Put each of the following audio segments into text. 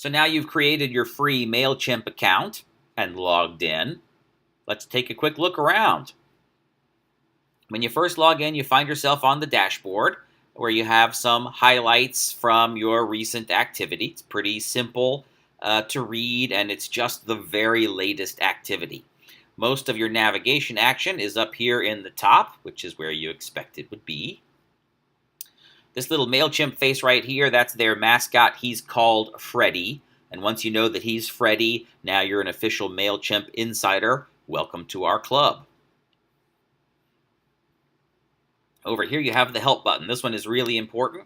So now you've created your free Mailchimp account and logged in. Let's take a quick look around. When you first log in, you find yourself on the dashboard where you have some highlights from your recent activity. It's pretty simple to read, and it's just the very latest activity. Most of your navigation action is up here in the top, which is where you expect it would be. This little Mailchimp face right here, that's their mascot. He's called Freddy. And once you know that he's Freddy, now you're an official Mailchimp insider. Welcome to our club. Over here you have the help button. This one is really important.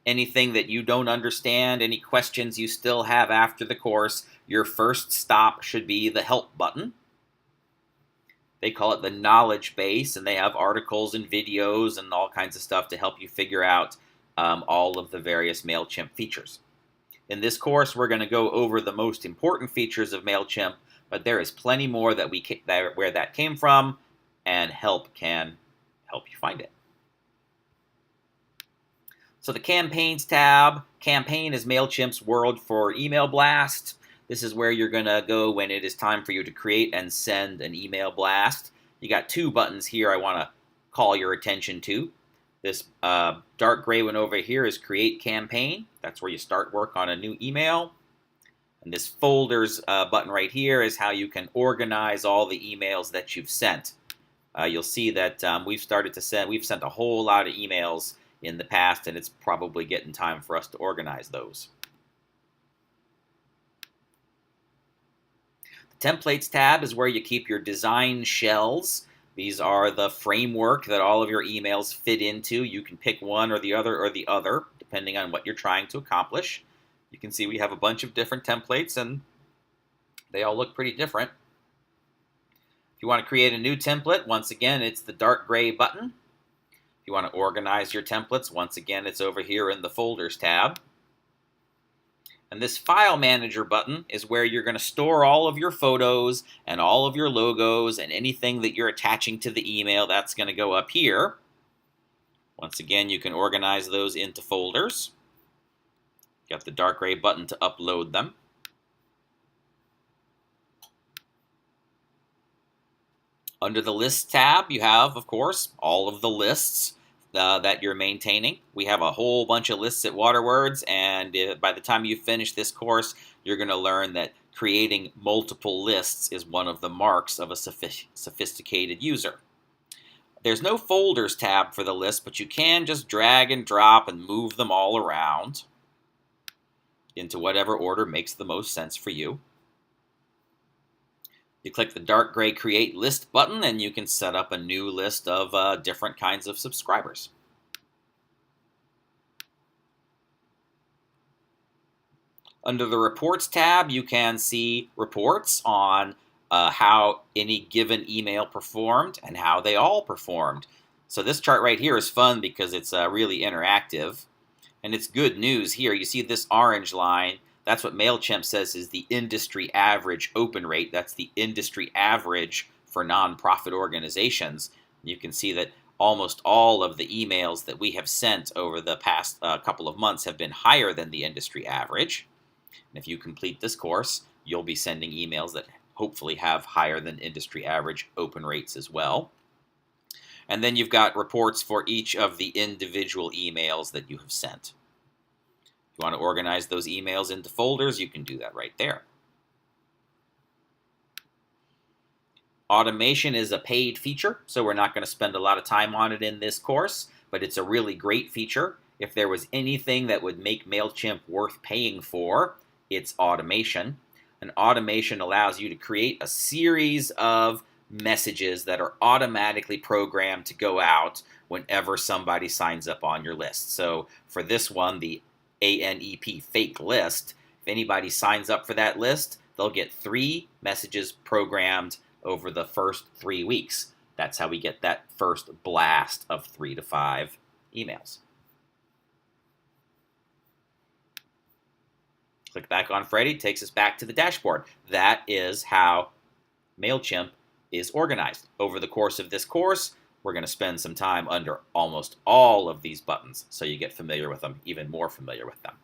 Anything that you don't understand, any questions you still have after the course, your first stop should be the help button. They call it the knowledge base, and they have articles and videos and all kinds of stuff to help you figure out all of the various Mailchimp features. In this course, we're going to go over the most important features of Mailchimp, but there is plenty more where that came from, and help can help you find it. So the Campaigns tab. Campaign is Mailchimp's word for email blast. This is where you're going to go when it is time for you to create and send an email blast. You got two buttons here I want to call your attention to. This dark gray one over here is Create Campaign. That's where you start work on a new email. And this Folders button right here is how you can organize all the emails that you've sent. You'll see that we've sent a whole lot of emails in the past, and it's probably getting time for us to organize those. The Templates tab is where you keep your design shells. These are the framework that all of your emails fit into. You can pick one or the other, depending on what you're trying to accomplish. You can see we have a bunch of different templates, and they all look pretty different. If you want to create a new template, once again, it's the dark gray button. If you want to organize your templates, once again, it's over here in the Folders tab. And this File Manager button is where you're going to store all of your photos and all of your logos and anything that you're attaching to the email. That's going to go up here. Once again, you can organize those into folders. You got the dark gray button to upload them. Under the Lists tab, you have, of course, all of the lists that you're maintaining. We have a whole bunch of lists at Waterwords, and by the time you finish this course, you're going to learn that creating multiple lists is one of the marks of a sophisticated user. There's no Folders tab for the list, but you can just drag and drop and move them all around into whatever order makes the most sense for you. You click the dark gray Create List button, and you can set up a new list of different kinds of subscribers. Under the Reports tab, you can see reports on how any given email performed and how they all performed. So this chart right here is fun because it's really interactive. And it's good news here. You see this orange line. That's what Mailchimp says is the industry average open rate. That's the industry average for nonprofit organizations. You can see that almost all of the emails that we have sent over the past couple of months have been higher than the industry average. And if you complete this course, you'll be sending emails that hopefully have higher than industry average open rates as well. And then you've got reports for each of the individual emails that you have sent. If you want to organize those emails into folders, you can do that right there. Automation is a paid feature, so we're not going to spend a lot of time on it in this course, but it's a really great feature. If there was anything that would make Mailchimp worth paying for, it's automation. And automation allows you to create a series of messages that are automatically programmed to go out whenever somebody signs up on your list. So for this one, the ANEP fake list, if anybody signs up for that list, they'll get 3 messages programmed over the first 3 weeks. That's how we get that first blast of 3 to 5 emails. Click back on Freddy, takes us back to the dashboard. That is how Mailchimp is organized. Over the course of this course, we're going to spend some time under almost all of these buttons so you get familiar with them, even more familiar with them.